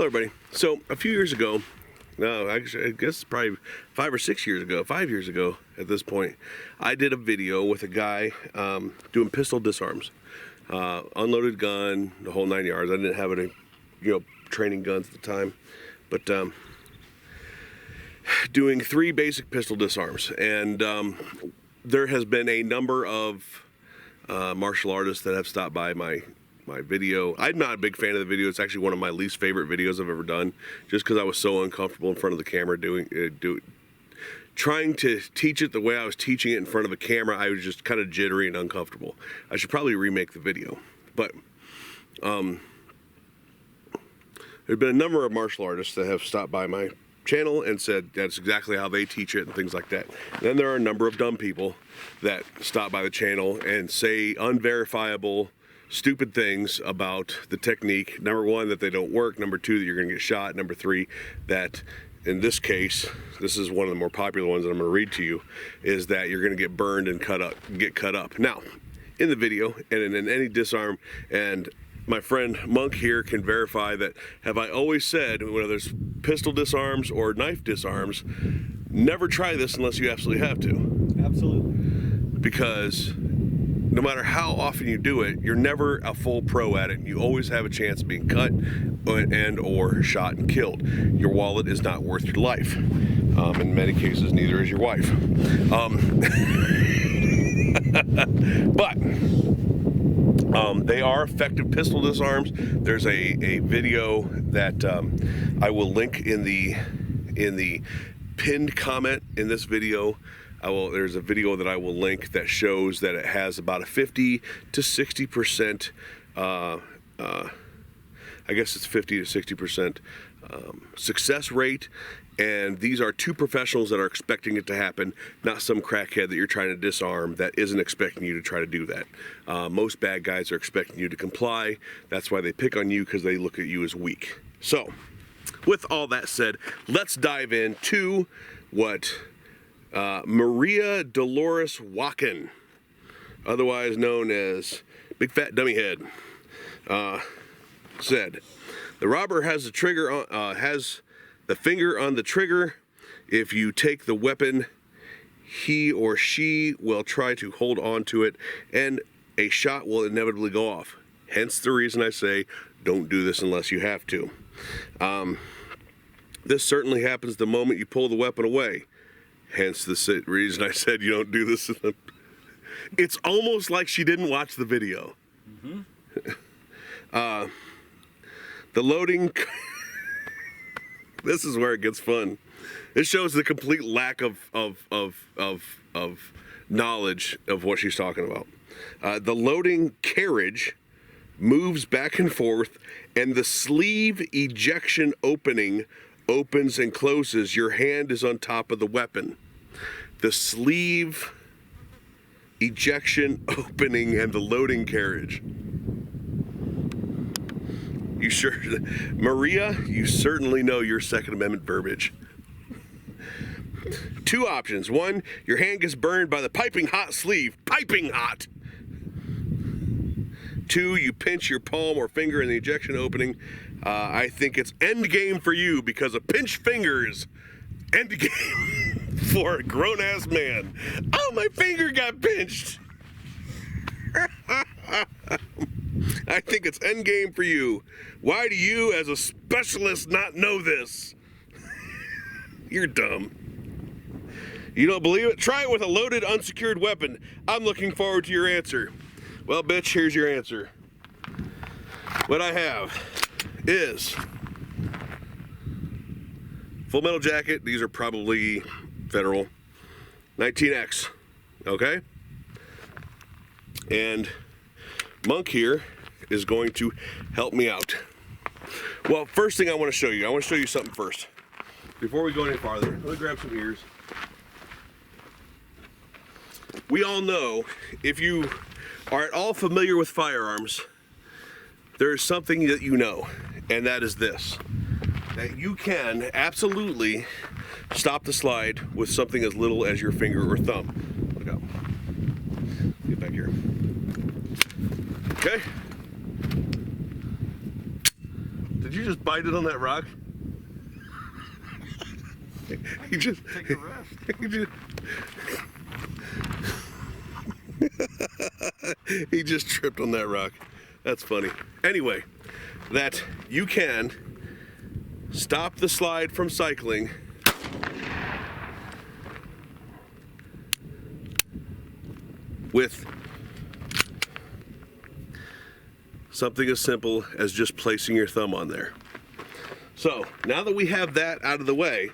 everybody. So a few years ago, no, actually, I guess probably 5 or 6 years ago, 5 years ago at this point, I did a video with a guy doing pistol disarms, unloaded gun, the whole 9 yards. I didn't have any, training guns at the time, but doing 3 basic pistol disarms. And there has been a number of martial artists that have stopped by my video. I'm not a big fan of the video. It's actually one of my least favorite videos I've ever done, just because I was so uncomfortable in front of the camera trying to teach it the way I was teaching it in front of a camera. I was just kind of jittery and uncomfortable. I should probably remake the video. But there's been a number of martial artists that have stopped by my channel and said that's exactly how they teach it and things like that. And then there are a number of dumb people that stop by the channel and say unverifiable stupid things about the technique. Number 1, that they don't work. Number 2, that you're going to get shot. Number 3, that in this case, this is one of the more popular ones that I'm going to read to you, is that you're going to get burned and get cut up. Now, in the video and in any disarm, and my friend Monk here can verify that, have I always said, whether it's pistol disarms or knife disarms, never try this unless you absolutely have to. Absolutely. Because no matter how often you do it, you're never a full pro at it. You always have a chance of being cut and or shot and killed. Your wallet is not worth your life. In many cases, neither is your wife. But they are effective pistol disarms. There's a video that I will link in the pinned comment in this video. There's a video that I will link that shows that it has about a 50 to 60%, I guess it's 50 to 60% success rate. And these are 2 professionals that are expecting it to happen, not some crackhead that you're trying to disarm that isn't expecting you to try to do that. Most bad guys are expecting you to comply. That's why they pick on you, because they look at you as weak. So, with all that said, let's dive into what Maria Dolores Walken, otherwise known as Big Fat Dummy Head, said. The robber has the finger on the trigger. If you take the weapon, he or she will try to hold on to it, and a shot will inevitably go off. Hence the reason I say don't do this unless you have to. This certainly happens the moment you pull the weapon away. Hence the reason I said you don't do this. It's almost like she didn't watch the video. Mm-hmm. The loading... This is where it gets fun. It shows the complete lack of knowledge of what she's talking about. The loading carriage moves back and forth, and the sleeve ejection opening opens and closes. Your hand is on top of the weapon. The sleeve ejection opening and the loading carriage. You sure, Maria, you certainly know your Second Amendment verbiage. 2 options. 1, your hand gets burned by the piping hot sleeve. Piping hot. 2, you pinch your palm or finger in the ejection opening. I think it's end game for you, because a pinched finger is end game for a grown-ass man. Oh, my finger got pinched. I think it's end game for you. Why do you, as a specialist, not know this? You're dumb. You don't believe it? Try it with a loaded, unsecured weapon. I'm looking forward to your answer. Well, bitch, here's your answer. What I have is Full Metal Jacket. These are probably Federal 19X. Okay? And Monk here is going to help me out. Well, first thing I want to show you something first. Before we go any farther, let me grab some ears. We all know, if you are at all familiar with firearms, there is something that you know, and that is this. That you can absolutely stop the slide with something as little as your finger or thumb. Look out. Get back here. Okay? Did you just bite it on that rock? He just take a rest. He just tripped on that rock. That's funny. Anyway, that you can stop the slide from cycling with something as simple as just placing your thumb on there. So now that we have that out of the way,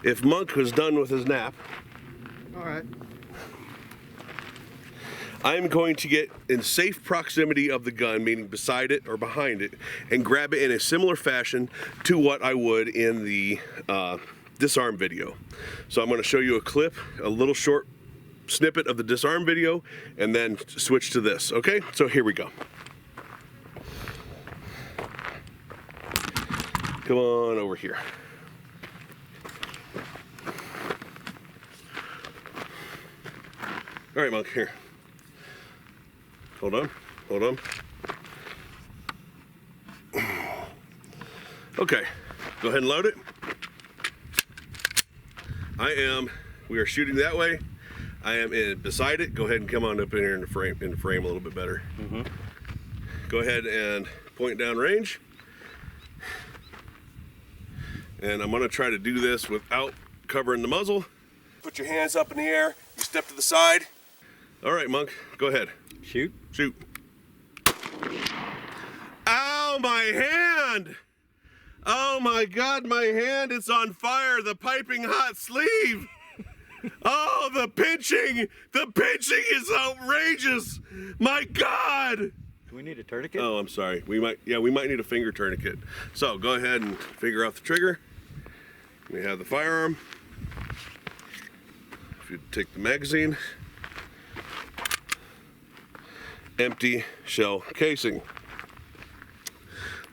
if Monk was done with his nap, all right, I'm going to get in safe proximity of the gun, meaning beside it or behind it, and grab it in a similar fashion to what I would in the disarm video. So I'm going to show you a clip, a little short snippet of the disarm video, and then switch to this. Okay, so here we go. Come on over here. All right, Monk, here. Hold on, hold on. Okay, go ahead and load it. We are shooting that way. I am beside it. Go ahead and come on up in here in the frame a little bit better. Mm-hmm. Go ahead and point down range. And I'm gonna try to do this without covering the muzzle. Put your hands up in the air, you step to the side. All right, Monk, go ahead. Shoot. Shoot. Ow, my hand! Oh my God, my hand is on fire, the piping hot sleeve. Oh, the pinching is outrageous. My God. Do we need a tourniquet? Oh, I'm sorry. We might need a finger tourniquet. So go ahead and finger off the trigger. We have the firearm. If you take the magazine, empty shell casing.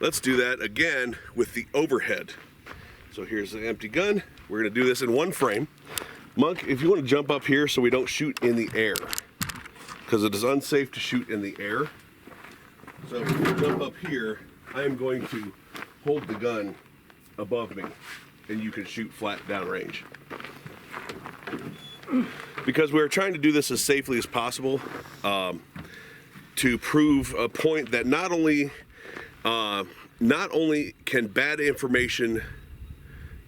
Let's do that again with the overhead. So here's the empty gun. We're gonna do this in one frame. Monk, if you want to jump up here so we don't shoot in the air, because it is unsafe to shoot in the air. So if you jump up here, I am going to hold the gun above me and you can shoot flat downrange. Because we're trying to do this as safely as possible to prove a point that not only can bad information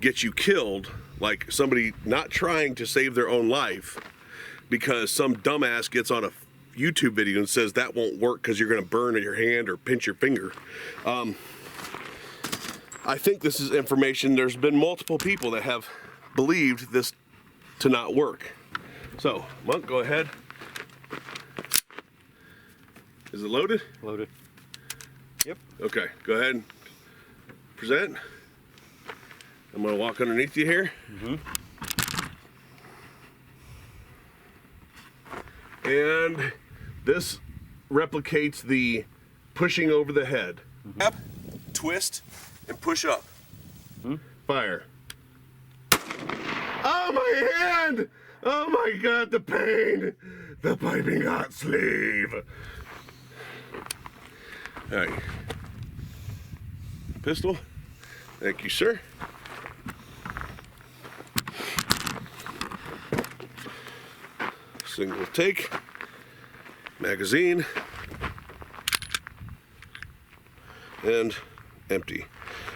get you killed, like somebody not trying to save their own life because some dumbass gets on a YouTube video and says that won't work because you're going to burn your hand or pinch your finger. I think this is information. There's been multiple people that have believed this to not work. So, Monk, go ahead. Is it loaded? Loaded. Yep. Okay, go ahead and present. I'm going to walk underneath you here. Mm-hmm. And this replicates the pushing over the head. Mm-hmm. Up, twist, and push up. Mm-hmm. Fire. Oh, my hand! Oh my God, the pain! The piping hot sleeve. All right. Pistol. Thank you, sir. Single take. Magazine. And empty.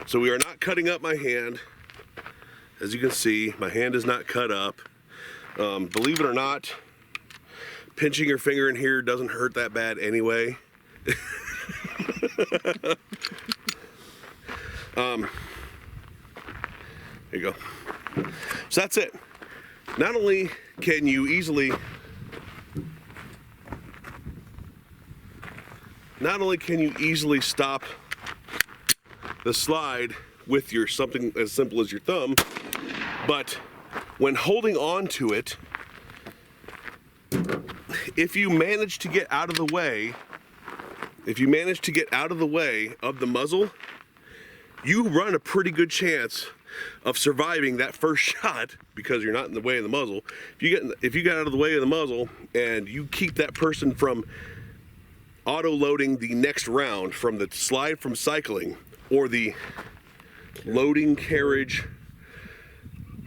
So we are not cutting up my hand. As you can see, my hand is not cut up. Believe it or not, pinching your finger in here doesn't hurt that bad anyway. There you go. So that's it. Not only can you easily stop the slide with your something as simple as your thumb, but when holding on to it, if you manage to get out of the way of the muzzle, you run a pretty good chance of surviving that first shot because you're not in the way of the muzzle. If you get out of the way of the muzzle and you keep that person from auto-loading the next round from the slide from cycling, or the loading carriage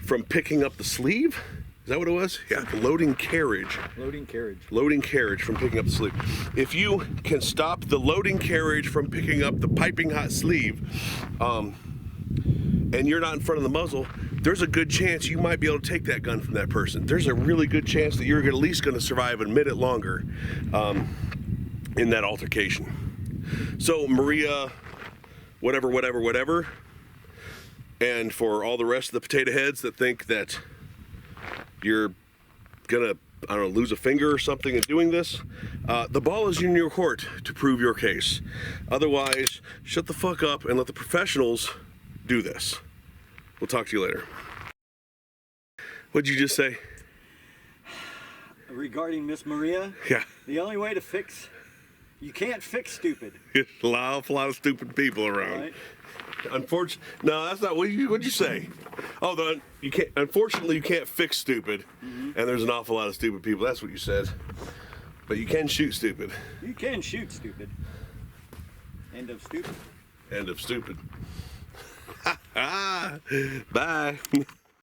from picking up the sleeve. Is that what it was? Yeah, the loading carriage. Loading carriage. Loading carriage from picking up the sleeve. If you can stop the loading carriage from picking up the piping hot sleeve, and you're not in front of the muzzle, there's a good chance you might be able to take that gun from that person. There's a really good chance that you're at least going to survive a minute longer in that altercation. So Maria, whatever, and for all the rest of the potato heads that think that you're gonna, I don't know, lose a finger or something in doing this, the ball is in your court to prove your case. Otherwise, shut the fuck up and let the professionals do this. We'll talk to you later. What'd you just say? Regarding Miss Maria, Yeah. the only way to fix, you can't fix stupid. There's an awful lot of stupid people around. Right? Unfortunately, no, that's not what'd you say? Oh, you can't. Unfortunately, you can't fix stupid, and there's an awful lot of stupid people. That's what you said. But you can shoot stupid. You can shoot stupid. End of stupid. End of stupid. Bye.